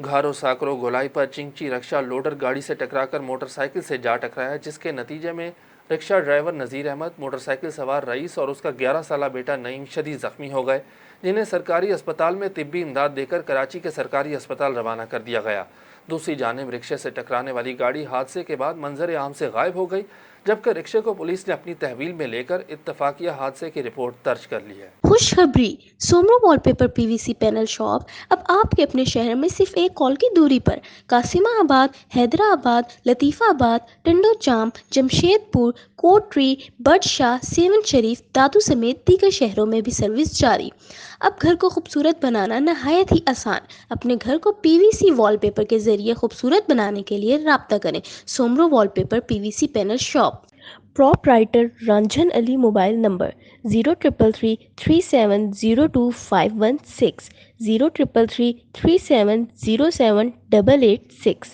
گھارو ساکرو گولائی پر چنگچی رکشہ لوڈر گاڑی سے ٹکرا کر موٹر سائیکل سے جا ٹکرایا، جس کے نتیجے میں رکشہ driver Nazir Ahmed, motorcycle سوار رئیس اور اس کا 11 سالہ بیٹا نعیم شدید زخمی ہو گئے، جنہیں سرکاری اسپتال میں طبی امداد دے کر کراچی کے سرکاری اسپتال روانہ کر دیا گیا۔ دوسری جانب رکشے سے ٹکرانے والی گاڑی حادثے کے بعد منظر عام سے غائب ہو گئی، جبکہ رکشے کو پولیس نے اپنی تحویل میں لے کر اتفاقیہ حادثے کی رپورٹ درج کر لی ہے۔ خوشخبری، سومرو وال پیپر پی وی سی پینل شاپ اب آپ کے اپنے شہر میں صرف ایک کال کی دوری پر قاسمہ آباد، حیدرآباد، لطیفہ آباد، ٹنڈو چام، جمشید پور، کوٹ ٹری، بٹ شاہ، سیون شریف، دادو سمیت دیگر شہروں میں بھی سروس جاری۔ اب گھر کو خوبصورت بنانا نہایت ہی آسان۔ اپنے گھر کو پی وی سی وال پیپر کے ذریعے خوبصورت بنانے کے لیے رابطہ کریں۔ سومرو وال پیپر پی وی سی پینل شاپ، پراپرائٹر رنجن علی، موبائل نمبر 033337025516، 033337078886۔